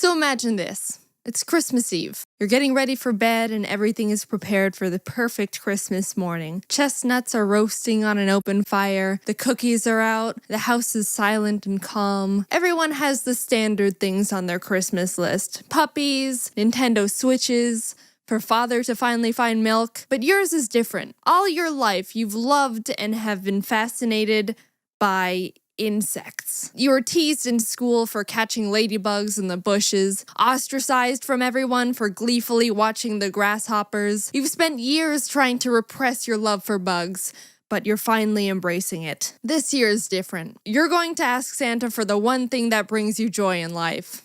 So imagine this. It's Christmas Eve. You're getting ready for bed and everything is prepared for the perfect Christmas morning. Chestnuts are roasting on an open fire. The cookies are out. The house is silent and calm. Everyone has the standard things on their Christmas list. Puppies, Nintendo Switches, for father to finally find milk. But yours is different. All your life, you've loved and have been fascinated by insects. You were teased in school for catching ladybugs in the bushes, ostracized from everyone for gleefully watching the grasshoppers. You've spent years trying to repress your love for bugs, but you're finally embracing it. This year is different. You're going to ask Santa for the one thing that brings you joy in life.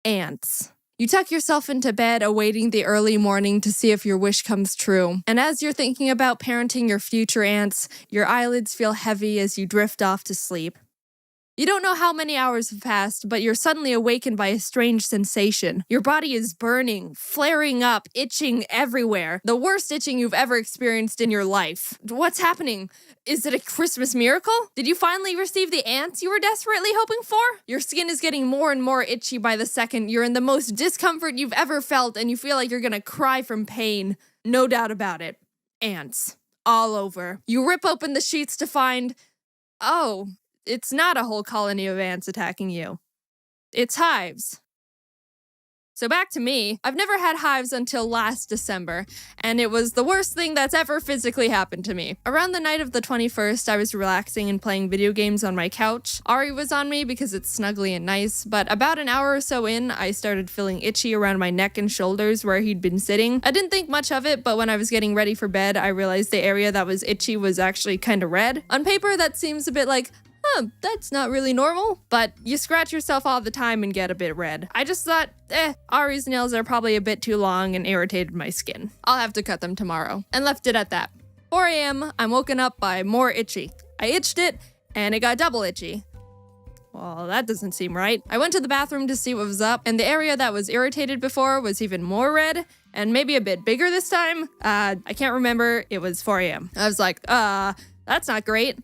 Ants. You tuck yourself into bed, awaiting the early morning to see if your wish comes true. And as you're thinking about parenting your future ants, your eyelids feel heavy as you drift off to sleep. You don't know how many hours have passed, but you're suddenly awakened by a strange sensation. Your body is burning, flaring up, itching everywhere. The worst itching you've ever experienced in your life. What's happening? Is it a Christmas miracle? Did you finally receive the ants you were desperately hoping for? Your skin is getting more and more itchy by the second. You're in the most discomfort you've ever felt, and you feel like you're gonna cry from pain. No doubt about it. Ants. All over. You rip open the sheets to find... oh, it's not a whole colony of ants attacking you. It's hives. So back to me. I've never had hives until last December, and it was the worst thing that's ever physically happened to me. Around the night of the 21st, I was relaxing and playing video games on my couch. Ari was on me because it's snuggly and nice, but about an hour or so in, I started feeling itchy around my neck and shoulders where he'd been sitting. I didn't think much of it, but when I was getting ready for bed, I realized the area that was itchy was actually kind of red. On paper, that seems a bit like, that's not really normal. But you scratch yourself all the time and get a bit red. I just thought, Ari's nails are probably a bit too long and irritated my skin. I'll have to cut them tomorrow. And left it at that. 4 a.m., I'm woken up by more itchy. I itched it, and it got double itchy. Well, that doesn't seem right. I went to the bathroom to see what was up, and the area that was irritated before was even more red, and maybe a bit bigger this time. I can't remember. It was 4 a.m. I was like, that's not great.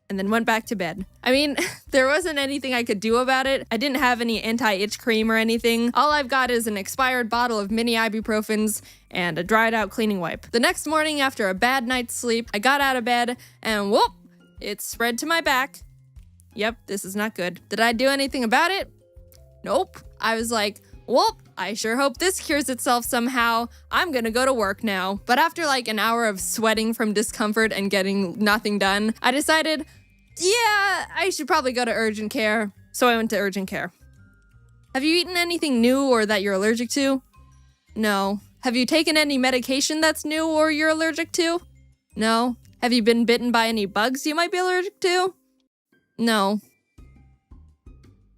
And then went back to bed. I mean, there wasn't anything I could do about it. I didn't have any anti-itch cream or anything. All I've got is an expired bottle of mini ibuprofens and a dried out cleaning wipe. The next morning, after a bad night's sleep, I got out of bed and whoop, it spread to my back. Yep, this is not good. Did I do anything about it? Nope. I was like, whoop, I sure hope this cures itself somehow. I'm gonna go to work now. But after like an hour of sweating from discomfort and getting nothing done, I decided, yeah, I should probably go to urgent care. So I went to urgent care. Have you eaten anything new or that you're allergic to? No. Have you taken any medication that's new or you're allergic to? No. Have you been bitten by any bugs you might be allergic to? No.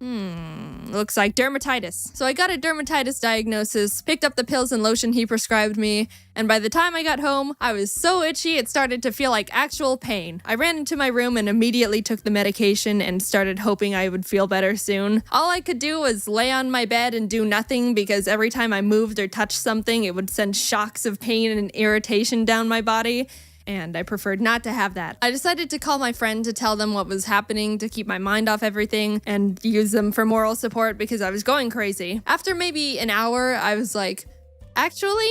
Looks like dermatitis. So I got a dermatitis diagnosis, picked up the pills and lotion he prescribed me, and by the time I got home, I was so itchy it started to feel like actual pain. I ran into my room and immediately took the medication and started hoping I would feel better soon. All I could do was lay on my bed and do nothing because every time I moved or touched something, it would send shocks of pain and irritation down my body. And I preferred not to have that. I decided to call my friend to tell them what was happening to keep my mind off everything and use them for moral support because I was going crazy. After maybe an hour, I was like, actually,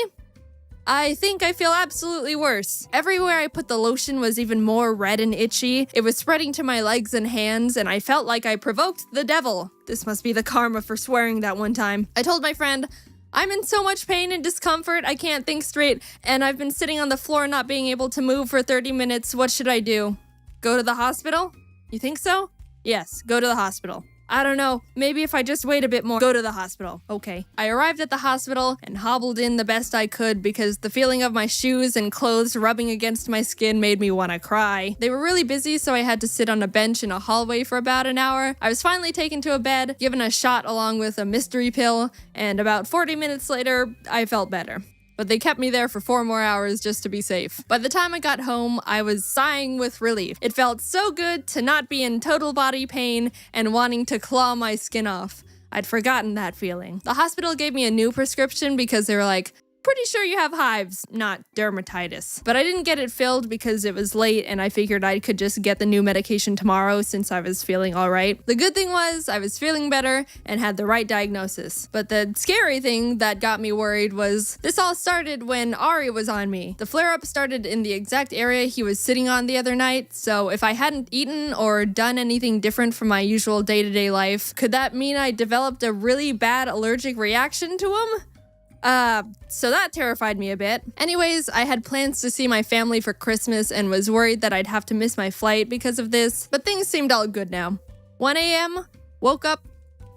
I think I feel absolutely worse. Everywhere I put the lotion was even more red and itchy. It was spreading to my legs and hands, and I felt like I provoked the devil. This must be the karma for swearing that one time. I told my friend, I'm in so much pain and discomfort, I can't think straight, and I've been sitting on the floor not being able to move for 30 minutes. What should I do? Go to the hospital? You think so? Yes, go to the hospital. I don't know, maybe if I just wait a bit more, go to the hospital. Okay. I arrived at the hospital and hobbled in the best I could because the feeling of my shoes and clothes rubbing against my skin made me want to cry. They were really busy, so I had to sit on a bench in a hallway for about an hour. I was finally taken to a bed, given a shot along with a mystery pill, and about 40 minutes later, I felt better. But they kept me there for 4 more hours just to be safe. By the time I got home, I was sighing with relief. It felt so good to not be in total body pain and wanting to claw my skin off. I'd forgotten that feeling. The hospital gave me a new prescription because they were like, Pretty sure you have hives, not dermatitis. But I didn't get it filled because it was late and I figured I could just get the new medication tomorrow since I was feeling alright. The good thing was I was feeling better and had the right diagnosis. But the scary thing that got me worried was this all started when Ari was on me. The flare-up started in the exact area he was sitting on the other night, so if I hadn't eaten or done anything different from my usual day-to-day life, could that mean I developed a really bad allergic reaction to him? So that terrified me a bit. Anyways, I had plans to see my family for Christmas and was worried that I'd have to miss my flight because of this, but things seemed all good now. 1 a.m., woke up,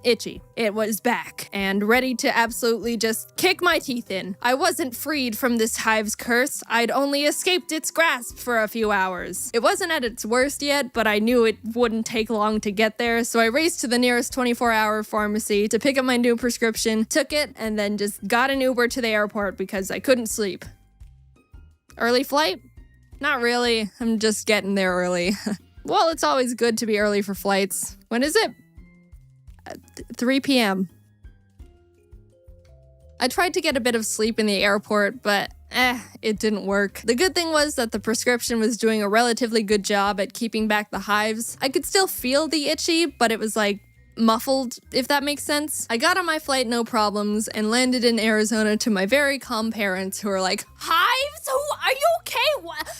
itchy. It was back and ready to absolutely just kick my teeth in. I wasn't freed from this hive's curse. I'd only escaped its grasp for a few hours. It wasn't at its worst yet, but I knew it wouldn't take long to get there, so I raced to the nearest 24-hour pharmacy to pick up my new prescription, took it, and then just got an Uber to the airport because I couldn't sleep. Early flight? Not really. I'm just getting there early. Well, it's always good to be early for flights. When is it? 3 p.m. I tried to get a bit of sleep in the airport, but it didn't work. The good thing was that the prescription was doing a relatively good job at keeping back the hives. I could still feel the itchy, but it was like muffled, if that makes sense. I got on my flight no problems and landed in Arizona to my very calm parents who were like, "Hives? Are you okay?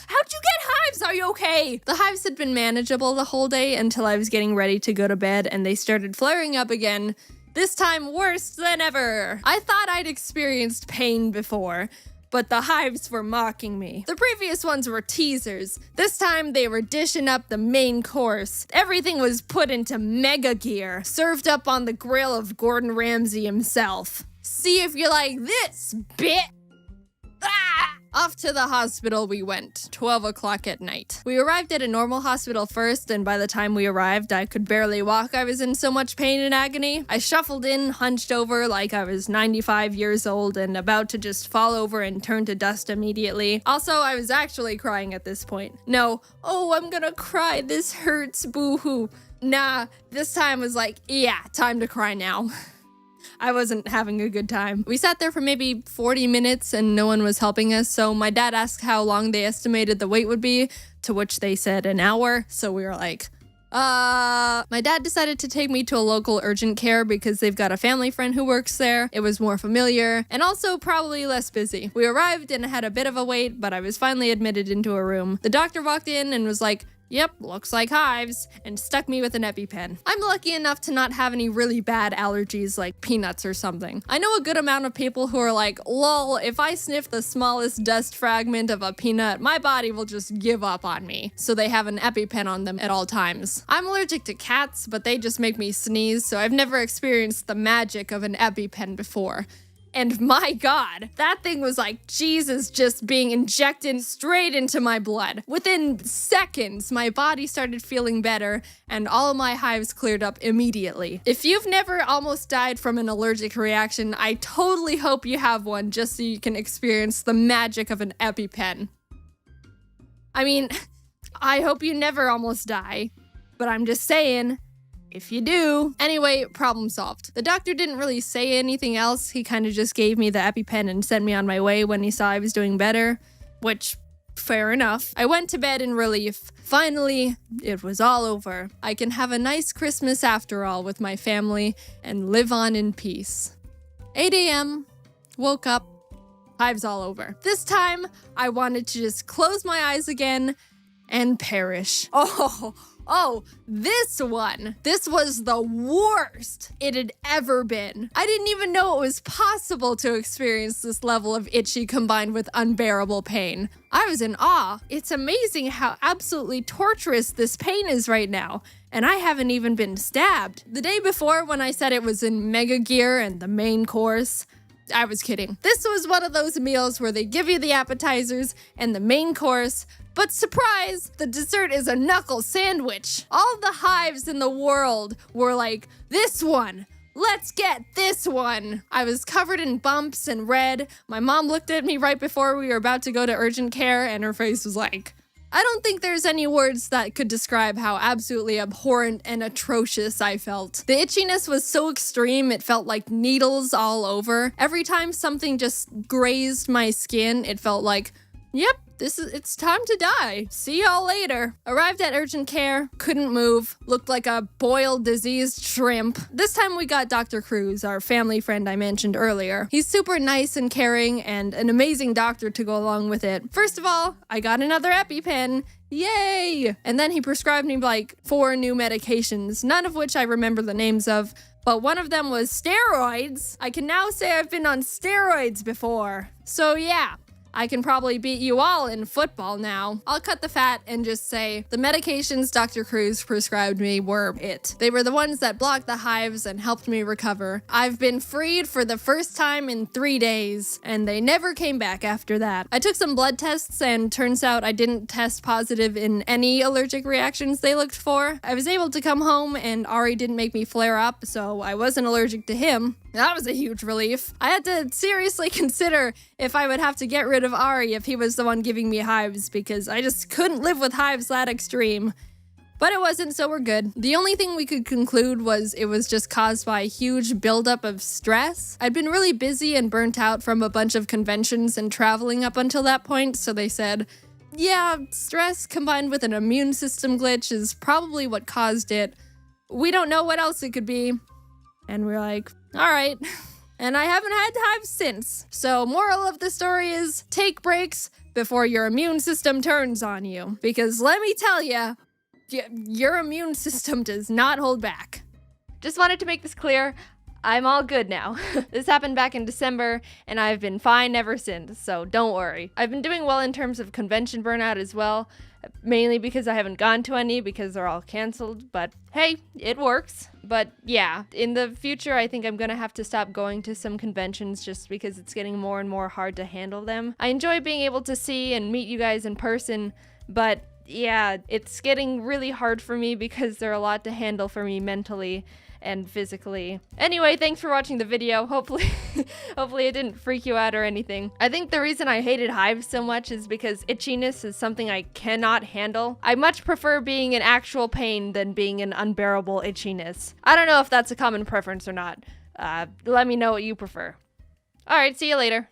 How'd you get hives? Are you okay?" The hives had been manageable the whole day until I was getting ready to go to bed and they started flaring up again, this time worse than ever. I thought I'd experienced pain before, but the hives were mocking me. The previous ones were teasers. This time they were dishing up the main course. Everything was put into mega gear, served up on the grill of Gordon Ramsay himself. See if you like this, bit. Ah! Off to the hospital we went, 12 o'clock at night. We arrived at a normal hospital first, and by the time we arrived, I could barely walk. I was in so much pain and agony. I shuffled in, hunched over like I was 95 years old and about to just fall over and turn to dust immediately. Also, I was actually crying at this point. No, oh, I'm gonna cry, this hurts, boo-hoo. Nah, this time was like, yeah, time to cry now. I wasn't having a good time. We sat there for maybe 40 minutes and no one was helping us, so my dad asked how long they estimated the wait would be, to which they said an hour, so we were like, My dad decided to take me to a local urgent care because they've got a family friend who works there. It was more familiar, and also probably less busy. We arrived and had a bit of a wait, but I was finally admitted into a room. The doctor walked in and was like, "Yep, looks like hives," and stuck me with an EpiPen. I'm lucky enough to not have any really bad allergies like peanuts or something. I know a good amount of people who are like, lol, if I sniff the smallest dust fragment of a peanut, my body will just give up on me. So they have an EpiPen on them at all times. I'm allergic to cats, but they just make me sneeze, so I've never experienced the magic of an EpiPen before. And my God, that thing was like Jesus just being injected straight into my blood. Within seconds, my body started feeling better and all my hives cleared up immediately. If you've never almost died from an allergic reaction, I totally hope you have one just so you can experience the magic of an EpiPen. I mean, I hope you never almost die, but I'm just saying, if you do. Anyway, problem solved. The doctor didn't really say anything else. He kind of just gave me the EpiPen and sent me on my way when he saw I was doing better, which, fair enough. I went to bed in relief. Finally, it was all over. I can have a nice Christmas after all with my family and live on in peace. 8 a.m., woke up, hives all over. This time, I wanted to just close my eyes again and perish. Oh, this one. This was the worst it had ever been. I didn't even know it was possible to experience this level of itchy combined with unbearable pain. I was in awe. It's amazing how absolutely torturous this pain is right now. And I haven't even been stabbed. The day before, when I said it was in mega gear and the main course, I was kidding. This was one of those meals where they give you the appetizers and the main course, but surprise, the dessert is a knuckle sandwich. All the hives in the world were like, this one, let's get this one. I was covered in bumps and red. My mom looked at me right before we were about to go to urgent care and her face was like, I don't think there's any words that could describe how absolutely abhorrent and atrocious I felt. The itchiness was so extreme, it felt like needles all over. Every time something just grazed my skin, it felt like, yep, it's time to die. See y'all later. Arrived at urgent care, couldn't move, looked like a boiled, diseased shrimp. This time we got Dr. Cruz, our family friend I mentioned earlier. He's super nice and caring and an amazing doctor to go along with it. First of all, I got another EpiPen. Yay! And then he prescribed me like 4 new medications, none of which I remember the names of, but one of them was steroids. I can now say I've been on steroids before. So yeah. I can probably beat you all in football now. I'll cut the fat and just say the medications Dr. Cruz prescribed me were it. They were the ones that blocked the hives and helped me recover. I've been freed for the first time in 3 days, and they never came back after that. I took some blood tests, and turns out I didn't test positive in any allergic reactions they looked for. I was able to come home, and Ari didn't make me flare up, so I wasn't allergic to him. That was a huge relief. I had to seriously consider if I would have to get rid of Ari if he was the one giving me hives, because I just couldn't live with hives that extreme. But it wasn't, so we're good. The only thing we could conclude was it was just caused by a huge buildup of stress. I'd been really busy and burnt out from a bunch of conventions and traveling up until that point, so they said, yeah, stress combined with an immune system glitch is probably what caused it. We don't know what else it could be. And we're like, all right. And I haven't had hives since. So moral of the story is take breaks before your immune system turns on you. Because let me tell you, your immune system does not hold back. Just wanted to make this clear. I'm all good now. This happened back in December, and I've been fine ever since, so don't worry. I've been doing well in terms of convention burnout as well, mainly because I haven't gone to any because they're all canceled, but hey, it works. But yeah, in the future, I think I'm gonna have to stop going to some conventions just because it's getting more and more hard to handle them. I enjoy being able to see and meet you guys in person, but yeah, it's getting really hard for me because they're a lot to handle for me mentally and physically. Anyway, thanks for watching the video. Hopefully it didn't freak you out or anything. I think the reason I hated hives so much is because itchiness is something I cannot handle. I much prefer being in actual pain than being in unbearable itchiness. I don't know if that's a common preference or not. Let me know what you prefer. Alright, see you later.